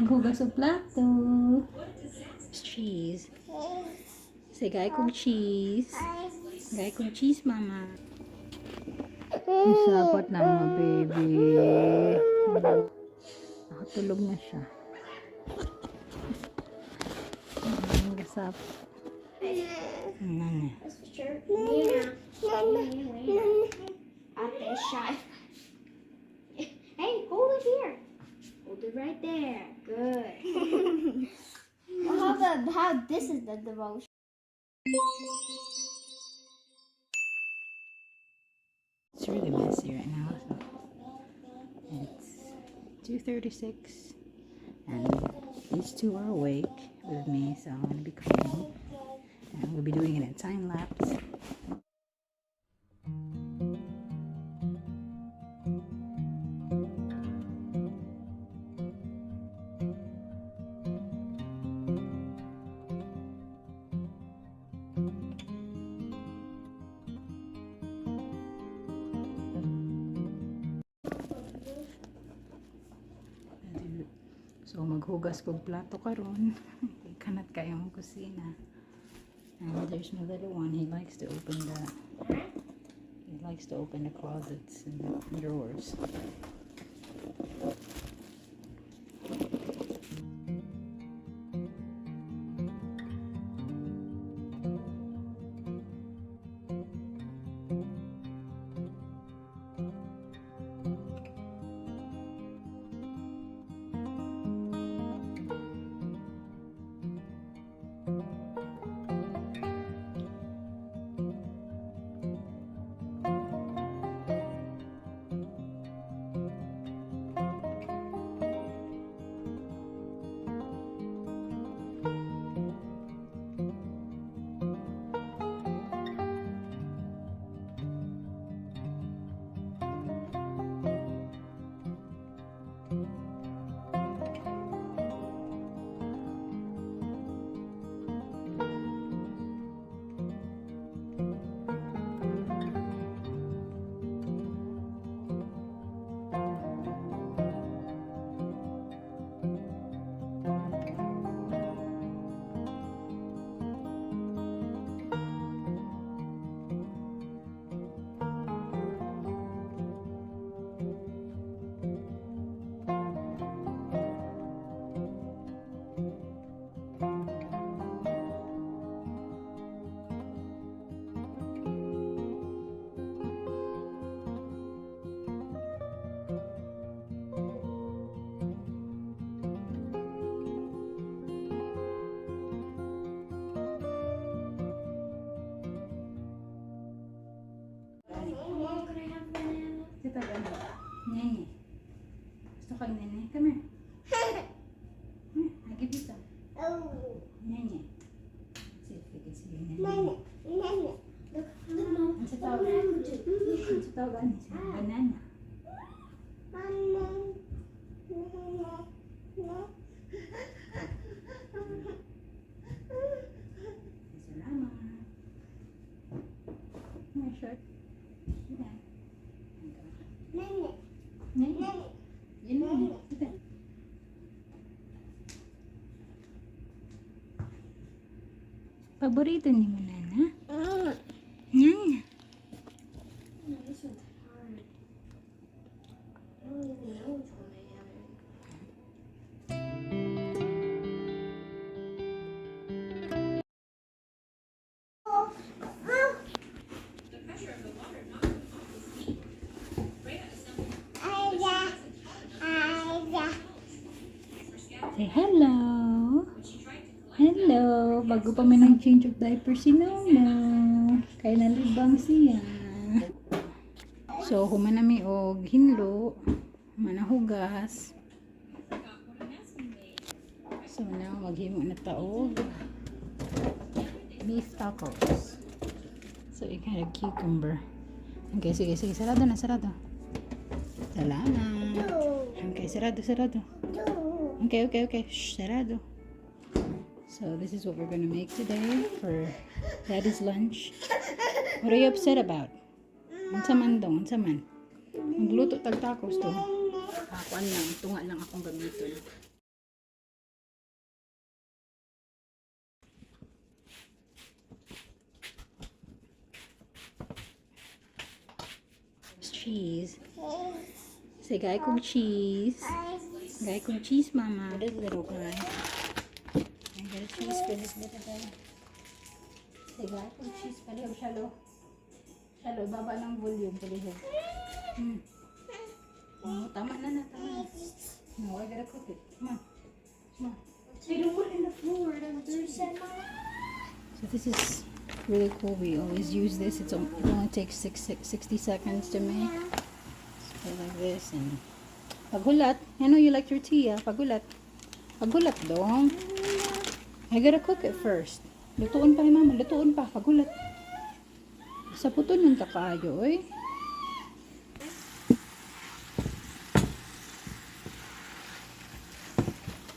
maghugas sa plato. Cheese. Say, gay kong cheese. Gay kong cheese, mama. Sapat na mga baby. Nakatulog na siya. Gasap. That's for sure. Ate shy. Hey, hold it here. Hold it right there. Good. Well, how this is the devotion. It's really messy right now. So it's 2:36 and these two are awake with me, so I'm gonna be cleaning and we'll be doing it in time lapse. So maghugas kog plato karon. Kanat kayo ang kusina. And there's my little one. He likes to open the closets and the drawers. Kita gani. Nene. Gusto ka nene? Come here. I give you some. Nene. See if we can see you, nene. Ang sa tawag. Ang sa tawag gani. Banana. Salamat. My shirt. Yeah. Nene. Yun na. Kita. Paborito ni mo, Nana? Nana. This one's hard. I don't even know which one I am. Say hello. Hello. Bago pa may nag-change of diaper si Nono. Kaya nalibang siya. So, humanami og hinlo. Manahugas. So, now maghimo na taog beef tacos. So, you kind of cucumber. Okay, sige. Sarado na, sarado. Salamat. Okay, sarado. Okay. Shh, sarado. So this is what we're gonna make today for Daddy's lunch. What are you upset about? Unsa man. Magluto tag tacos to. Kuan lang, tunga lang akong gamiton. cheese. Say guy kong cheese. Guy kong cheese, mama. That little guy. I got a cheese for this little guy. Say guy kong cheese. Palihog, shallow. Shallow, baba ng volume. Palihog. Oh, tama na. No, I gotta cook it. Come on. They don't put it in the floor. So this is really cool. We always use this. It only takes 60 seconds to make. So like this and paghulat. I know you like tortilla. Paghulat. Paghulat dong. I gotta cook it first. Lutuon pa ni mama. Lutuon pa. Paghulat. Sa puto ng kakaayo, eh.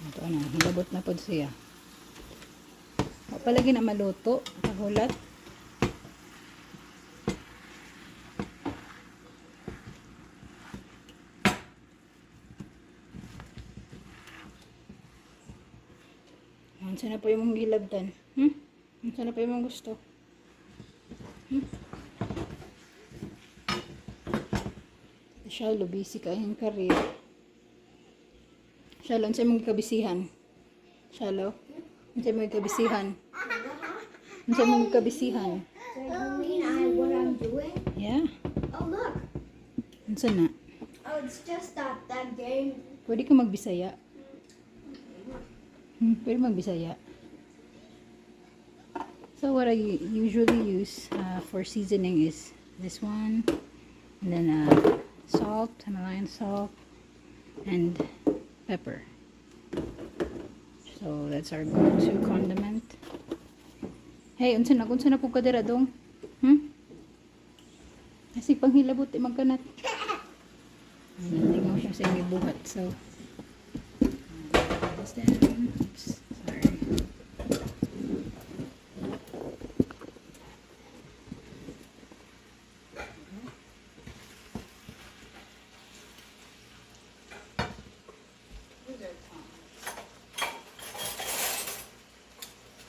Ito na. Hilabot na po siya. Palagi na maluto. Paghulat. Saan na po yung mong gilabdan? Saan na po yung mong gusto? Shallow, busy ka yung career. Shallow, saan mong kabisihan? Shallow? Saan mong kabisihan? Saan mong kabisihan? So you mean what I'm doing? Yeah. Oh look. Saan na? Oh, it's just that game. Pwede ka magbisaya. Pwede magbisaya. So what I usually use for seasoning is this one, and then salt, Himalayan salt, and pepper. So that's our go-to condiment. Hey, unsa na po kadira dong? Kasi panghilabot magkanat. Hindi mo siya sa inyo buhat. So oops, sorry.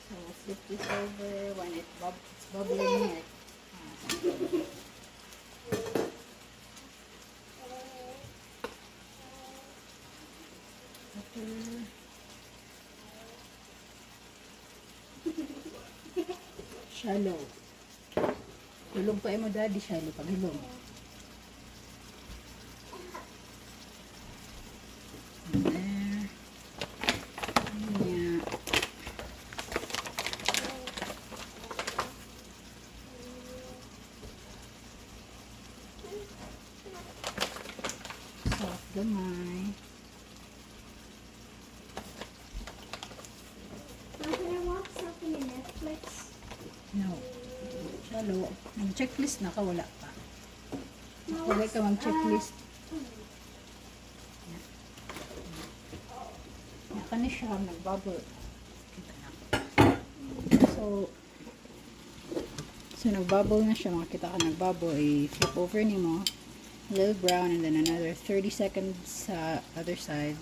So flip this over when it's bubbling. Shallow. Tulog pa mo daddy, shallow paghilom. There. Yeah. Soft gamay. Can I watch something in Netflix? No. Shallow. Mag-checklist na ka, wala pa. Wala ka mag-checklist. Naka na siya, nag-bubble. So nag-bubble na siya. Makita ka nag-bubble. I-flip over ni mo. A little brown and then another 30 seconds sa other side.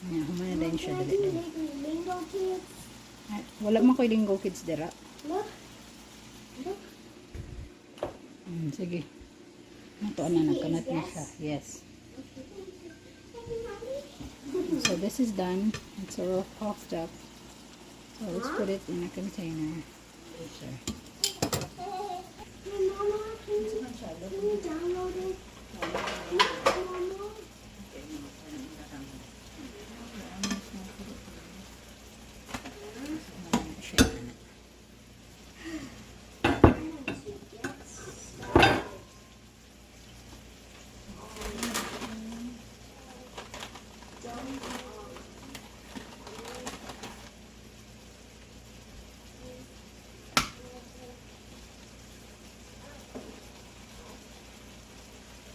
Yan, humana din siya. Dali. Lingo kids. Wala man ko linggo kids dira. Look. Look. Sige. Natuan na, nagkanat na siya. Yes. So this is done. It's all puffed up. So let's put it in a container. Sure. Hey, Mama, can you download it? Mama.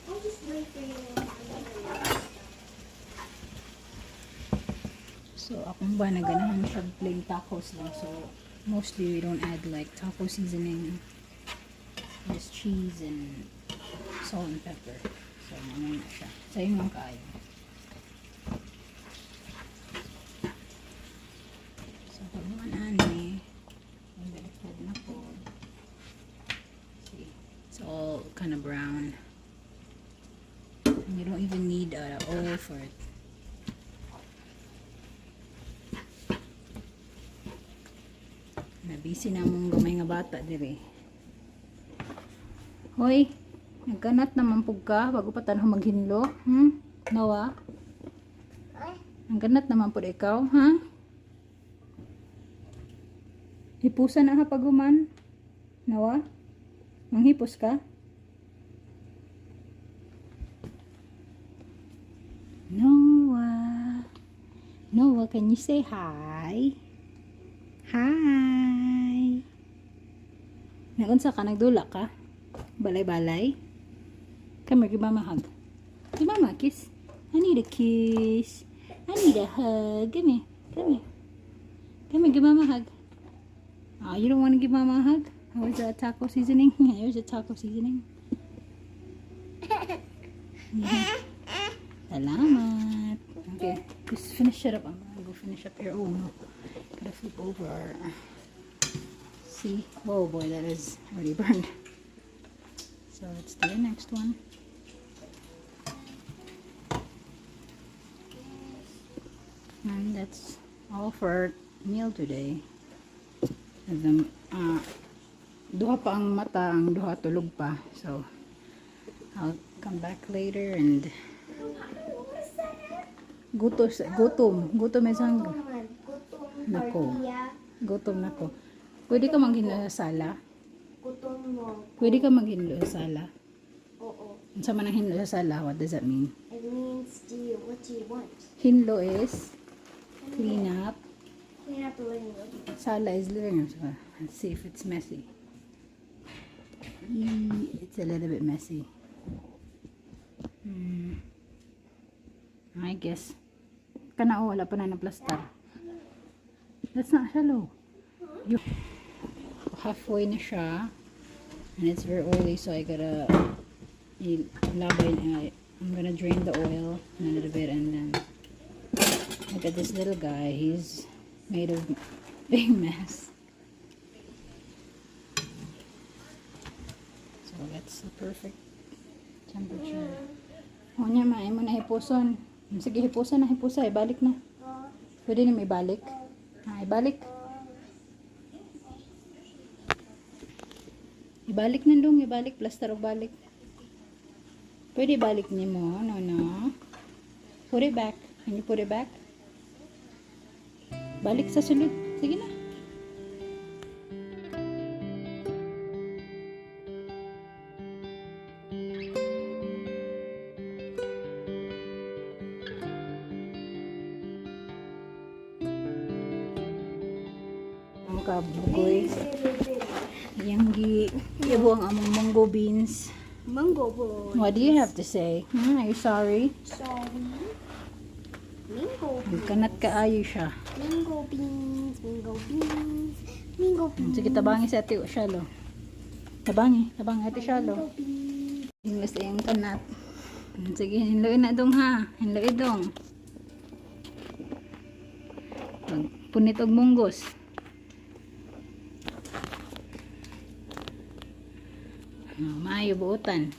I'll just wait for you. So akong ba naganahan siya plain tacos lang. So mostly we don't add like taco seasoning. Just cheese and salt and pepper. So naman na siya. Sa imong kaayo. So pag naman ani, na po. See, it's all kind of brown. busy na mong gamay nga bata dire. Hoy, nagkanat naman pug ka bago pa tanong maghinlo. Nawa? Nagkanat naman pud ikaw, ha? Hipusan na ha paguman. Nawa? Manghipos ka? Noah. Noah, can you say hi? Hi. Nagunsa ka? Nagdula ka? Balay-balay? Come here, give mama a hug. Give mama a kiss. I need a kiss. I need a hug. Give me. Come here. Come here, give mama a hug. Oh, you don't want to give mama a hug? How is that taco seasoning? Here's the taco seasoning. Yeah. Salamat. Okay, just finish it up. I'm gonna go finish up here. Oh no, gotta flip over. See? Oh boy, that is already burned. So let's do the next one. And that's all for our meal today. And duha pa ang mata, ang duha tulog pa. So I'll come back later and gutom isang nako. Gutom nako. Pwede ka maghinlo sa sala? Gutom mo. Pwede ka maghinlo sa sala? Oo. Sa man ang hinlo sa sala, what does that mean? It means what do you want? Hinlo is clean up. Clean up the living room. Sala is living room. So let's see if it's messy. It's a little bit messy. I guess. Kanao, wala pa na na-plaster. That's not shallow. Halfway na siya. And it's very oily, so I gotta I'm gonna drain the oil a little bit, and then look at this little guy. He's made a big mess. So that's the perfect temperature. O niya, maay mo na hipuson. Sige, hipusan na, hipusa. Ibalik na. Pwede na may balik. Ibalik. Ibalik na dong, ibalik. Plaster o balik. Pwede balik niyo mo. No. Put it back. Can you put it back? Balik sa sulod. Sige na. Kabugoy. Yang ibuang among mango beans. Mango boy. What do you have to say? Are you sorry? Sorry. Mango beans. Kanat kaayo siya. Mango beans. Mango beans. Mango beans. Sige, tabangi sa ati Shalo. Tabangi ati Shalo. Mango beans. Ingles yung kanat. Sige, hinloin na dong ha. Hinloin dong. Punit og munggos. Maayo buutan.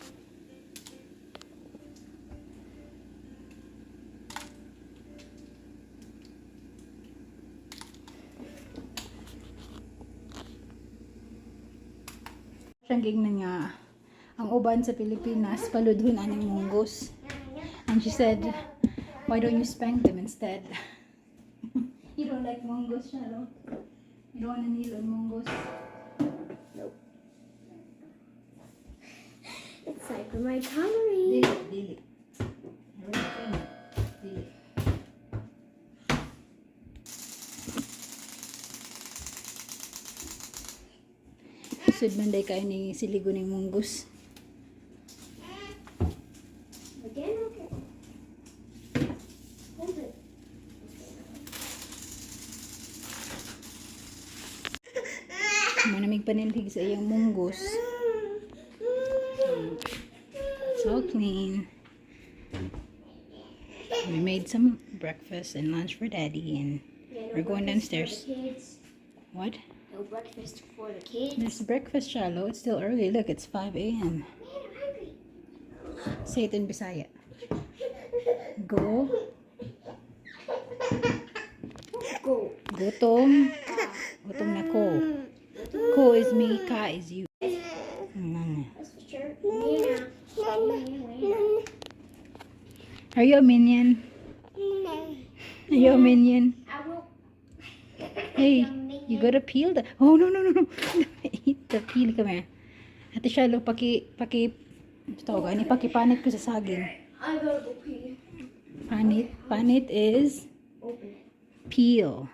Siyang gignan nga ang uban sa Pilipinas paludhon aning munggos. And she said, why don't you spank them instead? You don't like munggos, Shalo? You don't want to kneel on munggos? It's time for my coloring. Dili. Sud man day kayo ni siligo ng munggos. Again, okay. Hold it. Manamig panindig sa iyang munggos. So clean. We made some breakfast and lunch for Daddy, and we're going downstairs. What? No breakfast for the kids. There's breakfast, Shalo. It's still early. Look, it's 5 a.m. Man, I'm hungry. Say it in Bisaya. Go. Go. Gutom. Gutom na ko. is me, ka is you. That's for sure. Yeah. Are you a minion? Are you a minion? I will. Hey, you gotta peel the... Oh, no. Eat the peel. Come here. Ate Shalo, tawag, pakipanit ko sa saging. I gotta go pee. Panit is Open it. peel.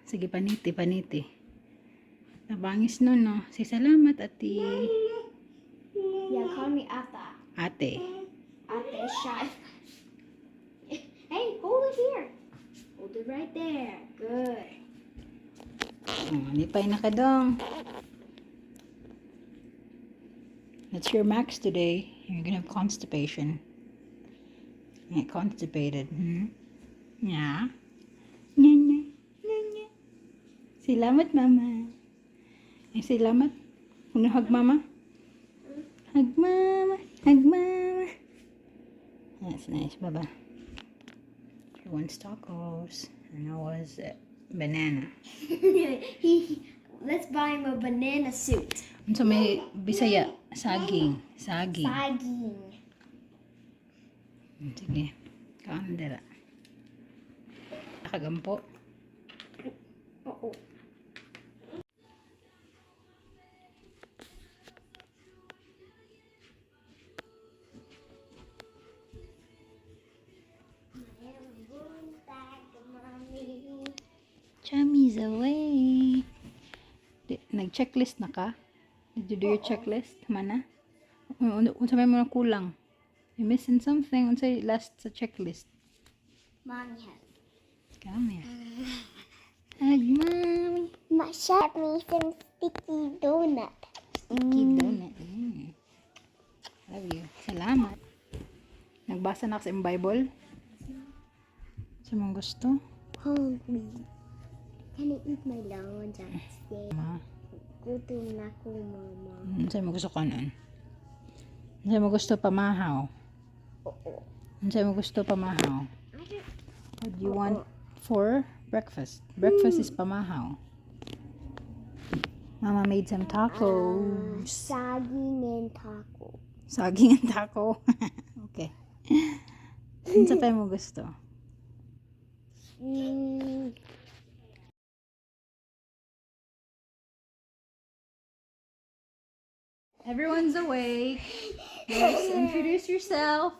Sige, paniti. Nabangis nun, no? Say salamat, ate. Yeah, call me Ata. Ate. Ata is shy. Hey, hold it here. Hold it right there. Good. Lipay na ka dong. That's your max today. You're gonna have constipation. Get constipated. Yeah. Nya. Salamat, mama. Salamat. Wanna hug mama? Hug mama. That's nice, baba. He wants tacos. And I was banana. Let's buy him a banana suit. So may bisaya, saging. Saging. Sige. Kaan dira. Nakagampo. Oo. Chummy's away. Nag-checklist na ka? Did you do your checklist? Mana? Unsa may mga kulang? You missing something? Unsa last sa checklist? Mommy has. Come here. Hug mommy. Shot me some sticky donut. Sticky donut. Love you. Salamat. Nagbasa na ka sa iyong Bible? Sa mong gusto? Hungry. Can I eat my lunch today? Ma. Gutom na ko, Mama. Sa'yo mo gusto kanon? Sa'yo mo gusto pamahaw? Oo. Sa'yo mo gusto pamahaw? What do you want for breakfast? Breakfast is pamahaw. Mama made some tacos. Saging and taco. Saging and taco. Okay. Saan pa mo gusto? Everyone's awake. Let's introduce yourself.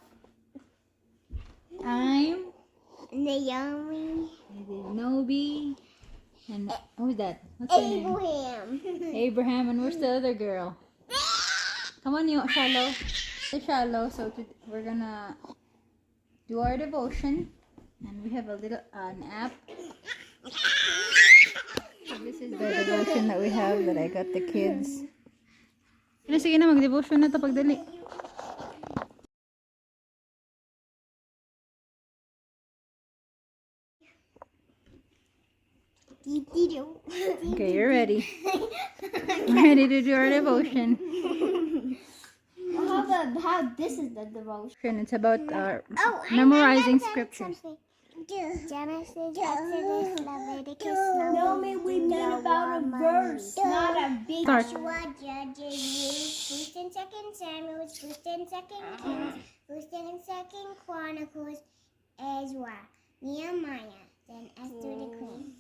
I'm Naomi. Nobi. And who's that? What's her name? Abraham. And where's the other girl? Come on, you Shallow. Say Shallow. So we're gonna do our devotion. And we have a little an app. So this is the devotion that we have that I got the kids. Sige na, mag-devotion na ito pagdali. Okay, you're ready. We're ready to do our devotion. How this is the devotion? It's about memorizing scriptures. Genesis, Exodus, Leviticus, Numbers. We meant about a verse, not a big Start. Joshua, Judges, 1st and 2nd Samuel, 1st and 2nd Kings, 1st and 2nd Chronicles, Ezra, Nehemiah, then Esther the Queen.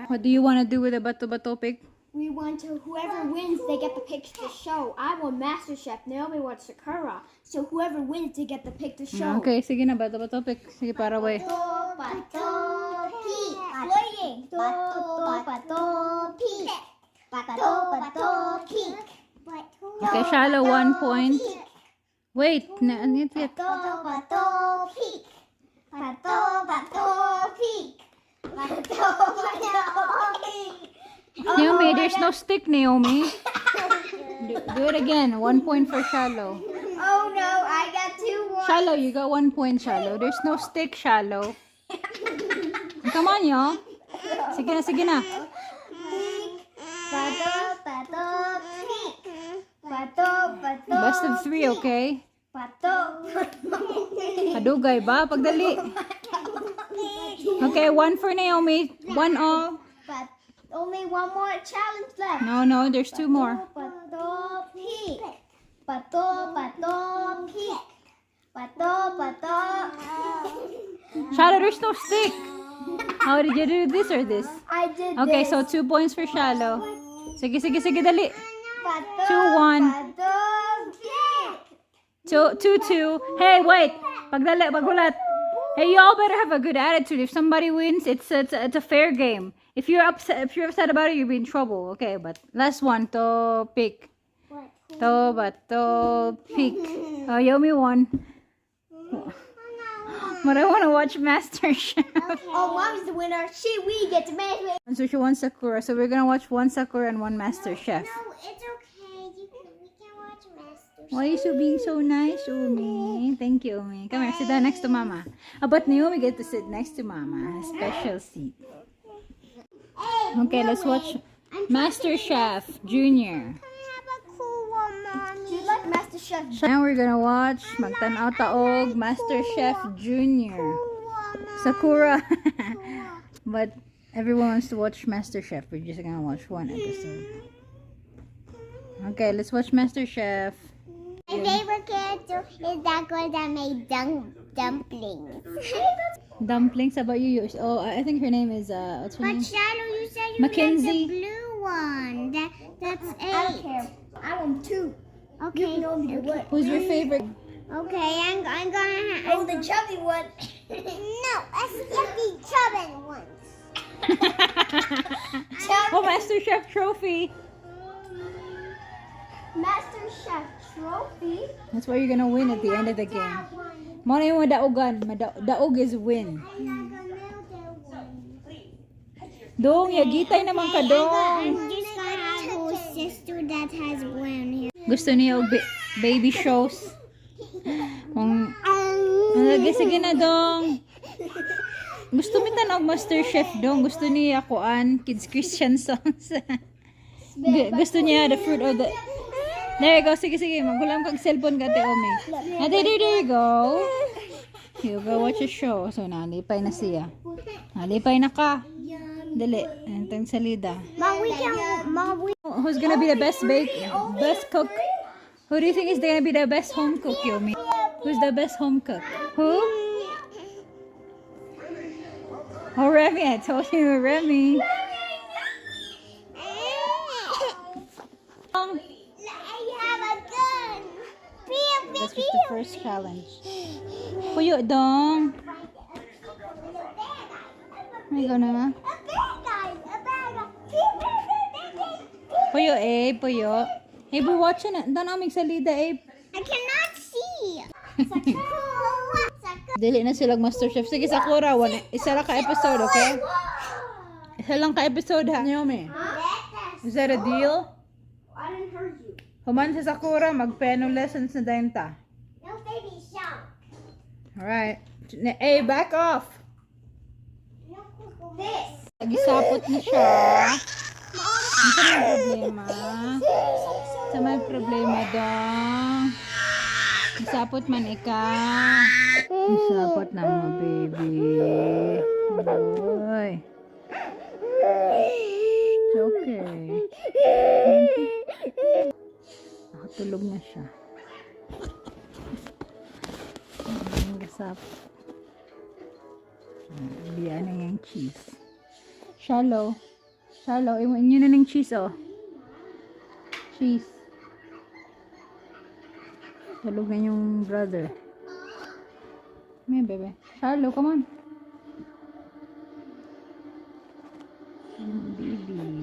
What do you want to do with the bato-bato pick? We want to, whoever wins, they get to pick the show. I want Master Chef. Naomi wants Sakura. So whoever wins, they get to pick the show. Okay, sige na, bato-bato pick. Sige, para away. Pato, peek. Playing. Pato, peek. Pato, peek. Okay, Shallow, 1 point. Wait, it's it. Pato, peek. Pato, peek. Pato, peek. Naomi, there's no stick, Naomi. Do it again. 1 point for Shallow. Oh no, I got 2 points. Shallow, you got 1 point, Shallow. There's no stick, Shallow. Come on, yo. Sige na. Pato, peek. Pato, Best of 3, okay? Pato, Hadugay ba? Pagdali. Okay, 1 for Naomi. 1 all. only one more challenge left. No, there's 2 more. Pato, peek. Pato, peek. Pato, Shallow, there's no stick. How did you do this or this? I did Okay, this. so 2 points for Shallow. Sige, dali. Pato, 2-1. pato, peek. 2-2. Hey, wait. Paghulat. Hey, y'all better have a good attitude. If somebody wins, it's a fair game. If you're upset about it, you'll be in trouble. Okay, but last one. To pick. To pick. Oh, Yomi won. But I want to watch MasterChef. Oh, Mommy's the winner. We get to make it. So she won Sakura. So we're gonna watch 1 Sakura and 1 MasterChef. No, it's okay. We can watch MasterChef. Why are you being so nice, Umi? Thank you, Umi. Come here, sit down next to Mama. But Naomi get to sit next to Mama. A special seat. Okay, let's watch MasterChef Junior. Can I have a cool one, Mommy? Do you like MasterChef? Now we're gonna watch Magtanaw Taog MasterChef Junior. Sakura. But everyone wants to watch MasterChef. We're just gonna watch 1 episode. Okay, let's watch MasterChef. My favorite character is that girl that made dumplings. Dumplings. How about you? Oh, I think her name is what's her But name? Shadow, you said you Mackenzie. like the blue one. That's 8. I don't care. I want 2. Okay. Who's your favorite? Okay, I'm gonna. Oh, the chubby one. No, let's get the chubby ones. Oh, MasterChef trophy. MasterChef trophy. That's why you're gonna win at the end of the game. Mona yung daogan. Daog is win. Dong, yagitay naman ka, Dong. I'm just gonna have a sister that has brown hair. Gusto niya og baby shows. Sige na, Dong. Gusto mi tanog MasterChef, Dong. Gusto niya kuan kids Christian songs. Gusto niya the fruit of the... There you go. Sige. Maghulam kag cellphone ka, Te Omi. There you go. You go watch a show. So, nalipay na siya. Nalipay na ka. Dali. Antang salida. Who's gonna be the best cook? Who do you think is gonna be the best home cook, Yomi? Who's the best home cook? Who? Oh, Remy. I told you, Remy. This was the first challenge. Puyo, Dong. May go na. Puyo, Puyo. Hey, we're watching it. Don't amig salida, I cannot see. Dili na silang MasterChef. Sige, Sakura. Isa lang ka episode, okay? Isa lang ka episode, ha? Naomi. Is that a deal? I didn't hurt you. Human sa Sakura, mag-piano lessons na dayon ta. No, baby, shout. Alright. Hey, back off. This. Nagisapot na siya. Sa may problema. Sa may problema, Dong. Nagisapot man ika. Nagisapot na mga baby. Boy. It's okay. Nakatulog na siya. Nagisapot. Biyan na yung cheese. Shallow, inyo na ng cheese, oh. Cheese. Tulog na yung brother. Come here, baby. Shallow, come on. Baby.